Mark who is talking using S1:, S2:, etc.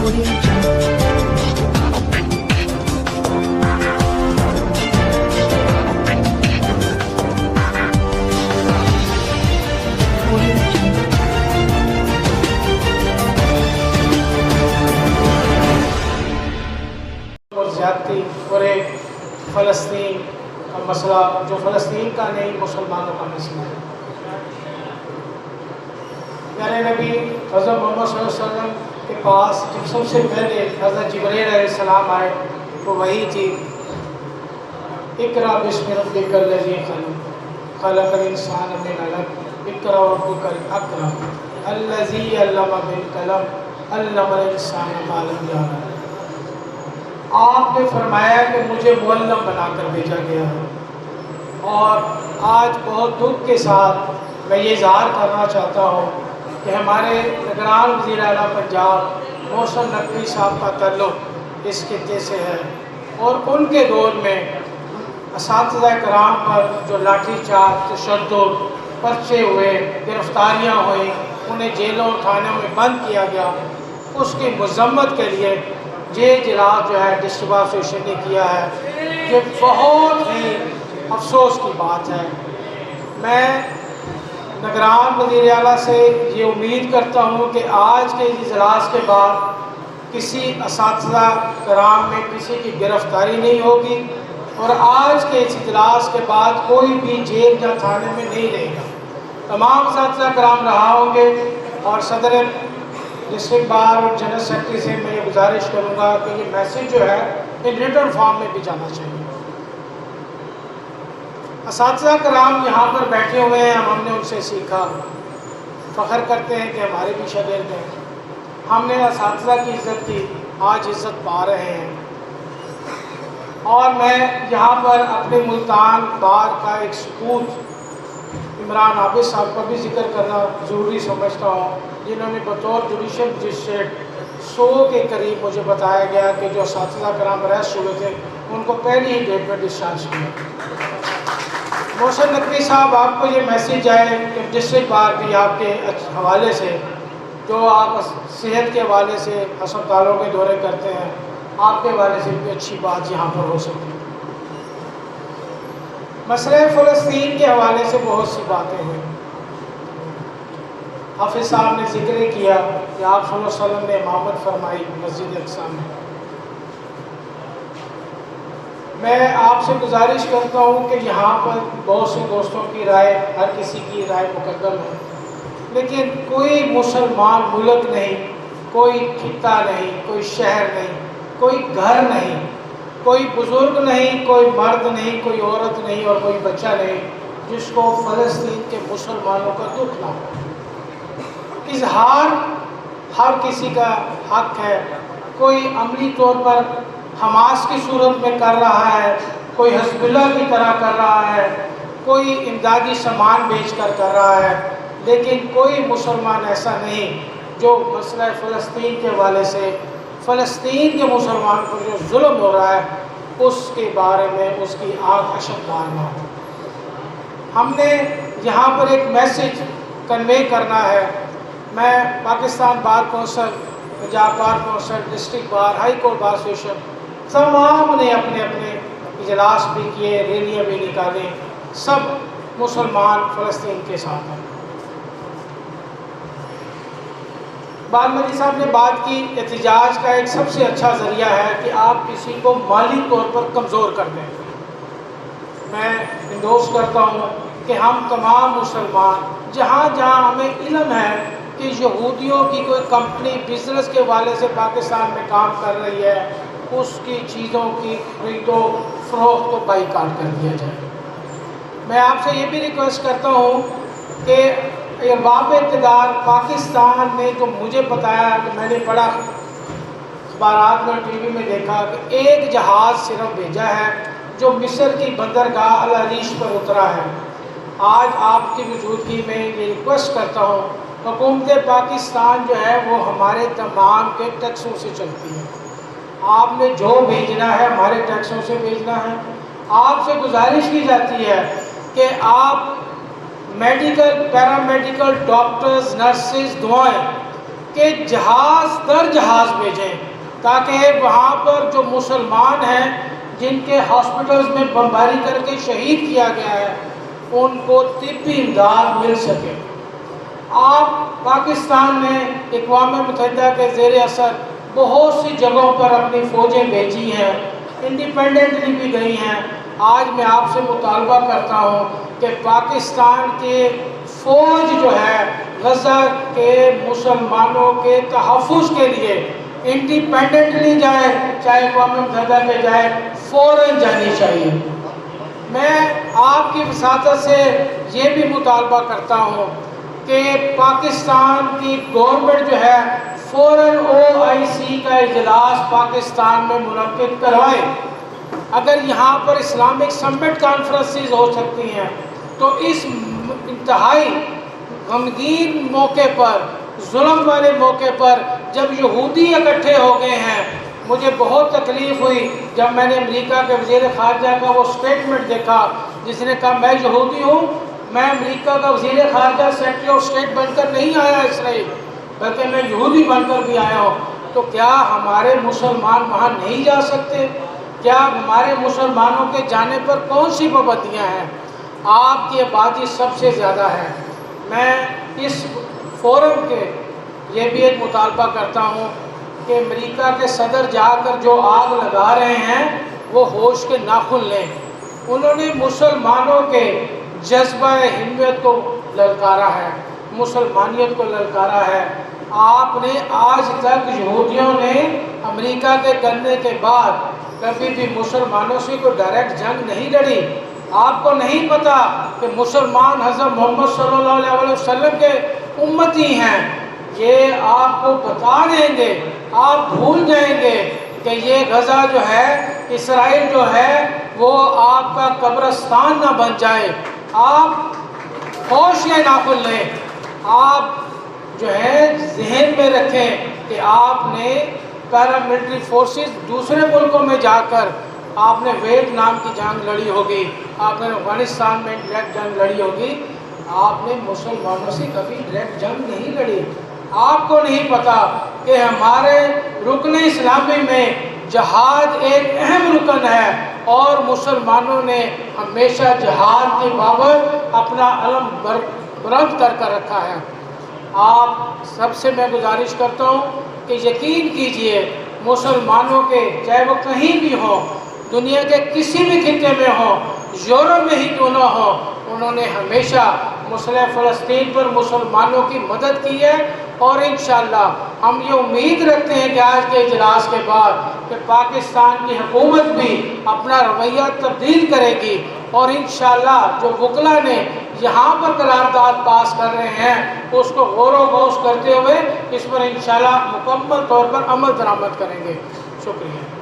S1: زیادتی اور ایک فلسطین کا مسئلہ جو فلسطین کا نہیں مسلمانوں کا مسئلہ ہے. پیارے نبی حضرت محمد صلی اللہ علیہ وسلم کے پاس جب سب سے پہلے حضرت جبرائیل علیہ السلام آئے تو وہی تھی اقرأ بسم ربک الذی خلق خلق الانسان من علق اقرأ وربک الاکرم الذی علم بالقلم علم الانسان ما لم یعلم. آپ نے فرمایا کہ مجھے معلم بنا کر بھیجا گیا ہے، اور آج بہت دکھ کے ساتھ میں یہ اظہار کرنا چاہتا ہوں کہ ہمارے نگران وزیر اعلیٰ پنجاب محسن نقوی صاحب کا تعلق اس خطے سے ہے، اور ان کے دور میں اساتذہ کرام پر جو لاٹھی چارج، تشدد، پرچے ہوئے، گرفتاریاں ہوئیں، انہیں جیلوں تھانوں میں بند کیا گیا، اس کی مذمت کے لیے یہ اجلاس جو ہے ڈسٹرکٹ ایسوسیشن نے کیا ہے، یہ بہت ہی افسوس کی بات ہے. میں نگران وزیر اعلیٰ سے یہ امید کرتا ہوں کہ آج کے اجلاس کے بعد کسی اساتذہ کرام میں کسی کی گرفتاری نہیں ہوگی، اور آج کے اس اجلاس کے بعد کوئی بھی جیل یا تھانے میں نہیں رہے گا. تمام اساتذہ کرام رہا ہوں گے، اور صدر ڈسٹرکٹ بار اور جنرل سیکرٹری سے میں یہ گزارش کروں گا کہ یہ میسیج جو ہے ان ریٹن فارم میں بھی جانا چاہیے. اساتذہ کرام یہاں پر بیٹھے ہوئے ہیں، ہم نے ان سے سیکھا، فخر کرتے ہیں کہ ہمارے بھی شاگرد ہیں. ہم نے اساتذہ کی عزت کی، آج عزت پا رہے ہیں. اور میں یہاں پر اپنے ملتان بار کا ایک سپوت عمران عابد صاحب کا بھی ذکر کرنا ضروری سمجھتا ہوں، جنہوں نے بطور جوڈیشل مجسٹریٹ 100 کے قریب مجھے بتایا گیا کہ جو اساتذہ کرام ریسٹ ہوئے تھے ان کو پہلی ہی ڈیٹ میں ڈسچارج کیا. محسن نقوی صاحب، آپ کو یہ میسیج آئے کہ ڈسٹرکٹ بار بھی آپ کے حوالے سے، جو آپ صحت کے حوالے سے ہسپتالوں کے دورے کرتے ہیں، آپ کے حوالے سے بھی اچھی بات یہاں پر ہو سکتی ہے. مسئلہ فلسطین کے حوالے سے بہت سی باتیں ہوئی. حافظ صاحب نے ذکر کیا کہ آپ صلی اللہ علیہ وسلم نے امامت فرمائی مسجد اقصی میں. میں آپ سے گزارش کرتا ہوں کہ یہاں پر بہت سے دوستوں کی رائے، ہر کسی کی رائے مقدم ہے، لیکن کوئی مسلمان ملک نہیں، کوئی خطہ نہیں، کوئی شہر نہیں، کوئی گھر نہیں، کوئی بزرگ نہیں، کوئی مرد نہیں، کوئی عورت نہیں، اور کوئی بچہ نہیں جس کو فلسطین کے مسلمانوں کا دکھ نہ ہو. اظہار ہر کسی کا حق ہے. کوئی عملی طور پر حماس کی صورت میں کر رہا ہے، کوئی حزب اللہ کی طرح کر رہا ہے، کوئی امدادی سامان بیچ کر رہا ہے، لیکن کوئی مسلمان ایسا نہیں جو مسئلہ فلسطین کے حوالے سے فلسطین کے مسلمان پر جو ظلم ہو رہا ہے اس کے بارے میں اس کی آنکھ اشکبار نہ ہو. ہم نے یہاں پر ایک میسیج کنوے کرنا ہے. میں Pakistan bar council, Punjab bar council, district bar, high court bar association, تمام نے اپنے اپنے اجلاس بھی کیے، ریلیاں بھی نکالیں. سب مسلمان فلسطین کے ساتھ ہیں. بال مجید صاحب نے بات کی احتجاج کا ایک سب سے اچھا ذریعہ ہے کہ آپ کسی کو مالی طور پر کمزور کر دیں. میں انڈورس کرتا ہوں کہ ہم تمام مسلمان جہاں جہاں ہمیں علم ہے کہ یہودیوں کی کوئی کمپنی بزنس کے حوالے سے پاکستان میں کام کر رہی ہے، اس کی چیزوں کی خرید و فروخت کو بائیکاٹ کر دیا جائے. میں آپ سے یہ بھی ریکویسٹ کرتا ہوں کہ ارباب اقتدار پاکستان نے جو مجھے بتایا کہ میں نے پڑھا اخبارات میں، ٹی وی میں دیکھا کہ ایک جہاز صرف بھیجا ہے جو مصر کی بندرگاہ العریش پر اترا ہے. آج آپ کی موجودگی میں یہ ریکویسٹ کرتا ہوں، حکومت پاکستان جو ہے وہ ہمارے تمام کے ٹیکسوں سے چلتی ہے. آپ نے جو بھیجنا ہے ہمارے ٹیکسوں سے بھیجنا ہے. آپ سے گزارش کی جاتی ہے کہ آپ میڈیکل، پیرامیڈیکل، ڈاکٹرز، نرسز، دعائیں کہ جہاز در جہاز بھیجیں تاکہ وہاں پر جو مسلمان ہیں جن کے ہاسپٹلز میں بمباری کر کے شہید کیا گیا ہے ان کو طبی امداد مل سکے۔ آپ پاکستان نے اقوام متحدہ کے زیر اثر بہت سی جگہوں پر اپنی فوجیں بھیجی ہیں، انڈیپینڈنٹلی بھی گئی ہیں۔ آج میں آپ سے مطالبہ کرتا ہوں کہ پاکستان کی فوج جو ہے غزہ کے مسلمانوں کے تحفظ کے لیے انڈیپینڈنٹلی جائے، چاہے اقوام متحدہ کے جائے، فوراً جانی چاہیے۔ میں آپ کی وساطت سے یہ بھی مطالبہ کرتا ہوں کہ پاکستان کی گورنمنٹ جو ہے فوراً OIC کا اجلاس پاکستان میں منعقد کروائے۔ اگر یہاں پر اسلامک سمٹ کانفرنسز ہو سکتی ہیں تو اس انتہائی غمگین موقع پر، ظلم والے موقع پر جب یہودی اکٹھے ہو گئے ہیں، مجھے بہت تکلیف ہوئی جب میں نے امریکہ کے وزیر خارجہ کا وہ سٹیٹمنٹ دیکھا جس نے کہا میں یہودی ہوں، میں امریکہ کا وزیر خارجہ سیکرٹری آف اسٹیٹ بن کر نہیں آیا اسرائیل، بلکہ میں یہودی بن کر بھی آیا ہوں۔ تو کیا ہمارے مسلمان وہاں نہیں جا سکتے؟ کیا ہمارے مسلمانوں کے جانے پر کون سی پابندیاں ہیں؟ آپ کی آبادی سب سے زیادہ ہے۔ میں اس فورم کے یہ بھی ایک مطالبہ کرتا ہوں کہ امریکہ کے صدر جا کر جو آگ لگا رہے ہیں وہ ہوش کے ناخن لیں۔ انہوں نے مسلمانوں کے جذبہ ہمت کو للکارا ہے، مسلمانیت کو للکارا ہے۔ آپ نے آج تک یہودیوں نے امریکہ کے کرنے کے بعد کبھی بھی مسلمانوں سے کوئی ڈائریکٹ جنگ نہیں لڑی۔ آپ کو نہیں پتا کہ مسلمان حضرت محمد صلی اللہ علیہ وسلم کے امتی ہیں؟ یہ آپ کو بتا دیں گے، آپ بھول جائیں گے کہ یہ غزہ جو ہے، اسرائیل جو ہے، وہ آپ کا قبرستان نہ بن جائے۔ آپ ہوش یا ناخن لیں، آپ جو ہے ذہن میں رکھیں کہ آپ نے پیراملٹری فورسز دوسرے ملکوں میں جا کر آپ نے ویتنام کی جنگ لڑی ہوگی، آپ نے افغانستان میں ڈائریکٹ جنگ لڑی ہوگی، آپ نے مسلمانوں سے کبھی ڈائریکٹ جنگ نہیں لڑی۔ آپ کو نہیں پتا کہ ہمارے رکن اسلامی میں جہاد ایک اہم رکن ہے اور مسلمانوں نے ہمیشہ جہاد کی بابت اپنا علم بلند کر رکھا ہے۔ آپ سب سے میں گزارش کرتا ہوں کہ یقین کیجئے مسلمانوں کے چاہے وہ کہیں بھی ہوں، دنیا کے کسی بھی خطے میں ہوں، یورپ میں ہی کیوں نہ ہوں، انہوں نے ہمیشہ مسئلہ فلسطین پر مسلمانوں کی مدد کی ہے۔ اور انشاءاللہ ہم یہ امید رکھتے ہیں کہ آج کے اجلاس کے بعد کہ پاکستان کی حکومت بھی اپنا رویہ تبدیل کرے گی اور انشاءاللہ جو وکلاء نے یہاں پر قرارداد پاس کر رہے ہیں اس کو غور و خوض کرتے ہوئے اس پر انشاءاللہ مکمل طور پر عمل درآمد کریں گے۔ شکریہ۔